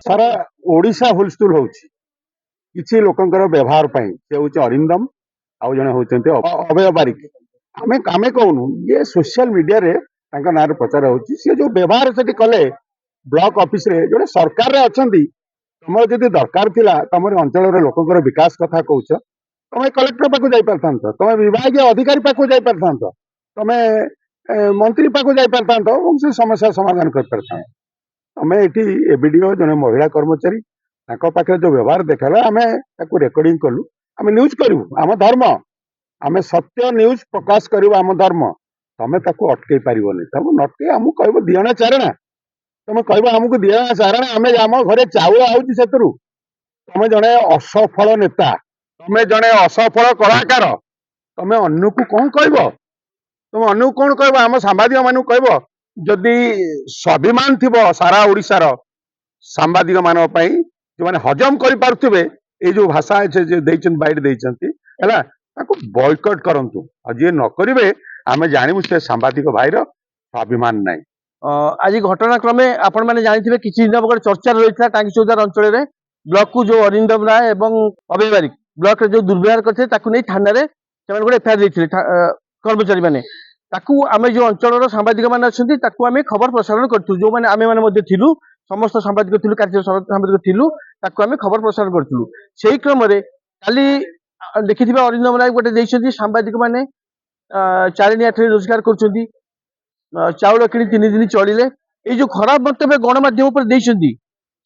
सारा ओडिशा हुलस्थुल होउछि किछि लोकंकर व्यवहार पई से होउछि अरिंदम आउ जने होउछन्ते अभय बारिक आमे कामे कहूनु ये सोशल मीडिया रे तांका नार प्रचार होउछि से जो व्यवहार सेठी कले ब्लॉक ऑफिस रे जोडे सरकार रे अछंती तमर जदि दरकार थिला तमर अंचल रे लोकंकर विकास कथा कहउछ तमे कलेक्टर पाकु जाई परथांत तमे विभागीय अधिकारी पाकु जाई परथांत तमे मंत्री पाकु जाई परथांत और से समस्या समाधान कर परथांत तमे एठी एबीडीओ जने महिला कर्मचारी तांको पाखे जो व्यवहार देखाला आमे ताकु रेकॉर्डिंग कलु आमे न्यूज करू आम धर्म आमे सत्य न्यूज प्रकाश करू आम धर्म तमे ताकु अटकै पारिबोनी तमे नटके हमु कहबो दियना चारणा तमे कहबो हमकु दियना चारणा आमे आम घरे चाउल आउची सेतरु तमे जने असफल नेता तमे जने असफल कलाकार तमे अन्नकु कोन कहबो तुम अनु कौन कह आम सांबादिक मान कह जदि स्वाभिमान थी सारा ओडिशार सांबादिक मान जो मैंने हजम कर जो भाषा बैठ बॉयकट करंतु जी न करेंगे आम जानू से सांबादिक भाईर स्वाभिमान ना आज घटनाक्रमे आपण मैंने जानी किसी दिन गोटे चर्चा रही है टांगी चौदार अंचल ब्लॉक को जो अरिंदम राय और अभय बारिक ब्लॉक जो दुर्व्यवहार करते थाना गोटे एफआईआर देते कर्मचारी मैंने आम जो अंचल सांबादिक मैंने अच्छा आम खबर प्रसारण करूँ जो मैंने आम मैंने समस्त सांबादिक थी कार्य सांबादिक थी आम खबर प्रसारण करूँ से क्रम काली देखि अरिंदम राय गोटे सांबादिक मैंने चारिणी आठ रोजगार कर चाउल कि 3 दिन चलिले ये जो खराब मंतव्य गणमाध्यम पर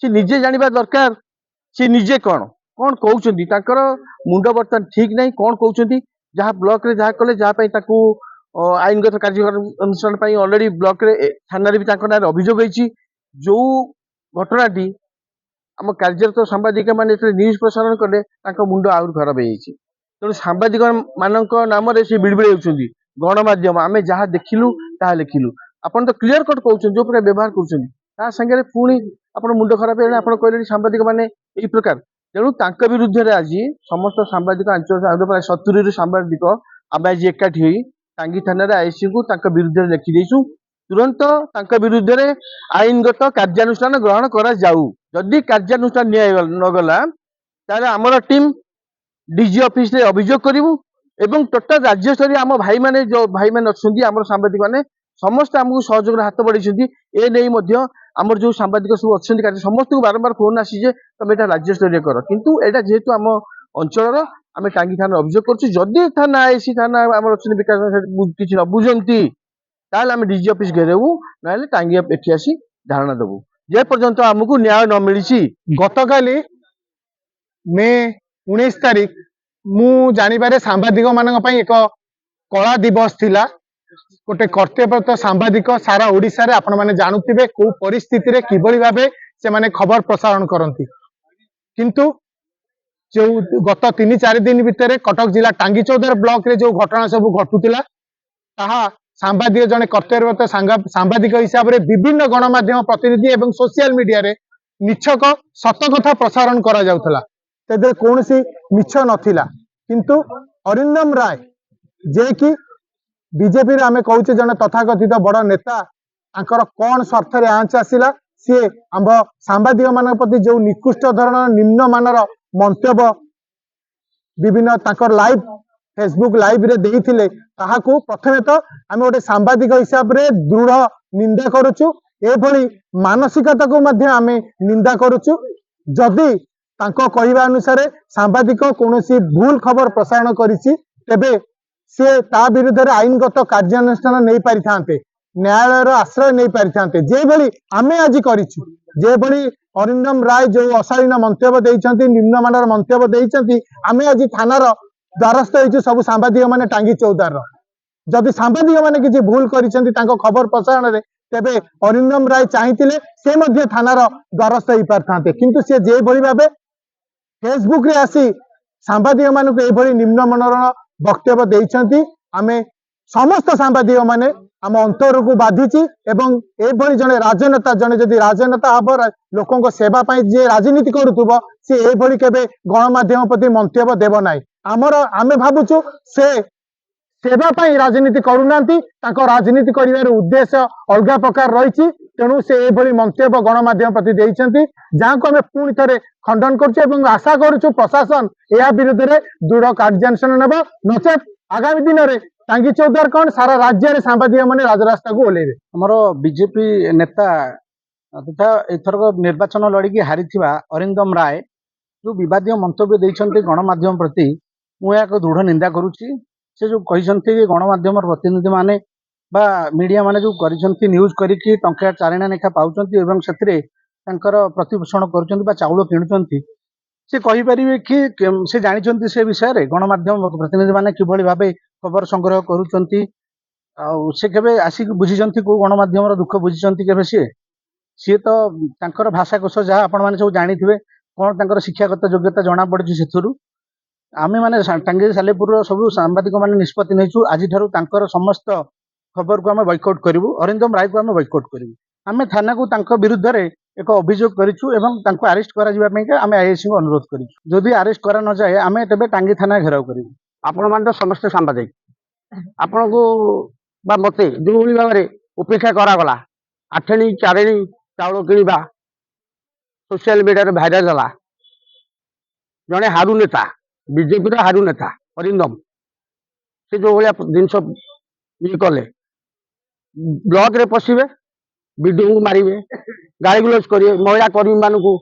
से निजे जानवा दरकार से निजे कौन कौन कहते मुंड बर्तमान ठीक ना कौन कहते जहाँ ब्लॉक रे जहाँ कले जहाँ आईनगत कार्यानुष्ठान अलरेडी ब्लॉक रे थाना भी अभियोग होती जो घटनाटी आम कार्यरत सांबादिक मैंने न्यूज प्रसारण कले मुंड आहुरी खराब हो तेणु सांबादिक मान नाम से बिड़बिड़ होती गणमाध्यम आम जहाँ देखिलु ताहा लिखिलु आपन तो क्लियर कट कहउछन जो प्रकार व्यवहार करूछन ता संगे पुणी आपन मुंड खराब है आपन कहले सांबादिक माने एई प्रकार तेणु तांका विरुद्ध रे आज समस्त सांबादिक अंचल प्राय 70 रु सांबादिक आम आज एकाठी होई टांगी थाना रे आईसी को तांका विरुद्ध रे लिखि देइछु तुरंत तांका विरुद्ध रे आईनगत कार्यानुष्ठान ग्रहण करा जाऊ जदि कार्यानुष्ठान न गला ताले हमर टीम डीजी ऑफिस रे अभियोग करिवु एवं टोटाल राज्य स्तर आम भाई मैंने जो भाई मैंने अच्छा आम सांबादिक मैंने समस्त आमको सहयोग हाथ बढ़ाई ए नहीं आमर जो सांबादिक सब अच्छा समस्त को बारंबार फोन आसी तुम यहाँ राज्य स्तरीय कर किंतु यहाँ जेहेतु आम अंचल आम टांगी थाना अभियोग करुँ थाना आईसी थाना आम अच्छा विकास किसी न बुझती आम डीजी ऑफिस घेरेबू ना टांगी एटी आसी धारणा देवु जे पर्यंत आमको न्याय न मिली गतकाली मे 19 तारिख मु जानिबारे सांबादिक मानक एक कला दिवस थिला गोटे कर्तव्यरत सांबादिक सारा ओडिशा रे आपण माने जानुथिबे को परिस्थिति रे किबळी भाबे से माने खबर प्रसारण करंती किंतु जो गत 3-4 दिन भितर कटक जिला टांगी चौदार ब्लॉक रे जो घटना सब घटुतिला ताहा सांबादिक जने कर्तव्यरत सांबादिक हिसाब रे विभिन्न गणमाध्यम प्रतिनिधि एवं सोशल मीडिया रे निछक सत कथा प्रसारण करा जाउथला तेदे कोनसी मिछ नथिला किंतु अरिंदम राय जे कि बीजेपी रे आमे कहूचे जने तथाकथित बड़ नेता आंकर कौन स्वार्थ रे आंच आसिला सी आम सांबादिक मान प्रति जो निकृष्ट धरण निम्न मानर मंतव्य विभिन्न तांकर लाइव फेसबुक लाइव रे देइथिले ताहाकू प्रथमे तो आमे गोटे सांबादिक हिसाब रे दृढ़ निंदा करूछु एभली मानसिकता को मध्य आमे निंदा करूछु जदि तांको कहिबा अनुसार सांबादिक कोनोसी भूल खबर प्रसारण करिछि तेबे से ता विरुद्ध रे आईनगत कार्यानुष्ठान नहीं पारि थांते न्यायालय आश्रय नहीं पारि थांते जे भली आमे आज करिछु जे भली अरिंदम राय जो अशालीन मंतव्य देइछंती निम्न मानर मंतव्य देइछंती आमे आज थानार द्वारस्थ होइछु सब सांबादिक माने टांगी चौदार जदि सांबादिक माने किछि भूल करिछंती तांको खबर प्रसारण रे तेबे अरिंदम राय चाहिथिले से मध्य थानार द्वारस्थ होई पारथांते किंतु से जे भली भाबे फेसबुक रे आसी सांबादिक मानक एभली निम्न मनर वक्तव्य देइछंती आमे समस्त सांबादिक माने आम अंतर को बाधिची एवं एभली जने राजनेता जने जदि राजनेता हब लोकों को सेवा पाई जे राजनीति करूथुबो से एभली केबे गणमाध्यम प्रति मंतव्य देव नाई आमर आमे भाबुछु से सेवा पाई राजनीति करूनांती ताको राजनीति करिवार उद्देश्य अलगा प्रकार रहिछि तेणु से एभली मंतव्य गणमाध्यम प्रति देइछन्ति जहां आमे पुणी थरे खंडन करछु एवं आशा करूछु प्रशासन या विरुद्ध रे दृढ़ कार्यानुष्ठान नेब नचेत आगामी दिन रे टांगी चौधार कौन सारा राज्य रे सांबादिक माने राजरास्ता को ओलेबे। हमर बीजेपी नेता तथा एथरक निर्वाचन लड़िकी हारिथिबा अरिंदम राय जो विवादीय मंतव्य देइछन्ति गणमाध्यम प्रति मु एक दृढ़ निंदा करूछि। से जो कहिसन्ति कि गणमाध्यम प्रतिनिधि माने बा मीडिया माने जो करिसन्ति न्यूज करिकि टंका चारिणा लेखा पाउचन्ति एवं सेथिरे तांकर प्रतिपोषण करूचन्ति बा चाउल किणुचन्ति से कहिपारिबे कि से जानिचन्ति से विषय रे गणमाध्यम प्रतिनिधि माने किभଳି भाबे खबर संग्रह करूचन्ति से केबे आसिक बुझिचन्ति को गणमाध्यम दुख बुझिचन्ति केबे सी तो तांकर भाषा कोश जहाँ आपण माने सब जानिथिबे कोन तांकर शिक्षागत योग्यता जणा पड़छि सेथुरु आमे माने टांगी सालेपुर सब सांबादिक माने निष्पत्ति नेछु आजि ठारू तांकर समस्त खबर को आमे बॉयकॉट करिवु अरिंदम राय को आमे बॉयकॉट करिवु आमे थाना को तांको विरुद्ध रे एक अभियोग करिछु एवं तांको अरेस्ट करा जिबा पई के आमे आईएससी को अनुरोध करिछु जदि अरेस्ट करा न जाय आमे तबे टांगी थाना घेराव करिवु। आपण माने तो समस्त सांबादिक आपण को बा मते जोली भाबरे उपेक्षा करा गला आठणी चारेणी चाउल किणवा सोशल मीडिया भाइराल होला जने हारू नेता बीजेपी रो हारू नेता अरिंदम से जो भलिया जिनस ये कले ब्लॉक रे पशिबे वीडियो को मारिबे गाली गुलज करिवे महिला कर्मी मान को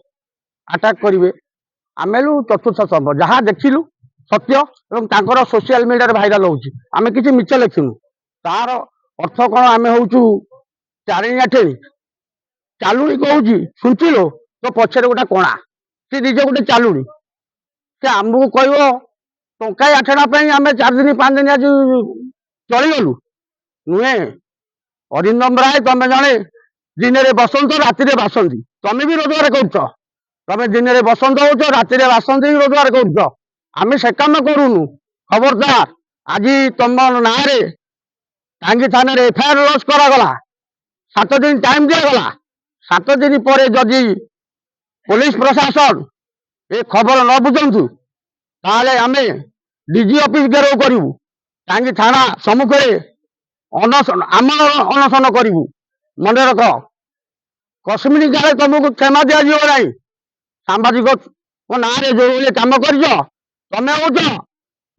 अटैक करिवे आमेलु चतुर्थ स्तंभ जहाँ देखिलु सत्य एवं तांकर सोशल मीडिया भाइराल होउची आमे किछि मिछ लेखिनु तार अर्थ कोन आमे होउचु चारिणी आठेणी चालुणी कहूची सुनचिलो तो पछरे गोटा कोणा से निजे गोटे चालुणी से आमको कहब टंका आठना आम 4 दिन 5 दिन आज चलीगलु नुहे अरिंदम राय तमें जड़े दिन में बसंत राति बासंती तमें भी रोजगार कर तमें दिन में बसंत हो राति बासंती रोजगार कर आम से कम करूनु खबरदार आज तुम ना टांगी थाना एफआईआर लॉन्च करागला 7 दिन टाइम दिगला 7 दिन पर जदि पुलिस प्रशासन ए खबर न बुझंतु ताले आमे डीजी ऑफिस घेराव करिवु टांगी थाना सम्मुखे अनशन आम अनशन करिवु मन रख कश्मीर गाले तुमको क्षमा दिया जीव नहीं सांबादिक ना जो कम कर तमें हो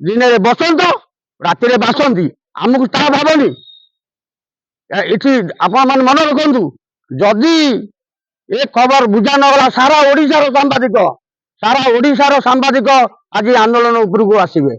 दिन में बसंत राति बासंती आमको ता भावनी ये आपण मन मन रखु जदि ए खबर बुझा नगला सारा ओडिशार सांबादिक आज आंदोलन उपरको आसिबे।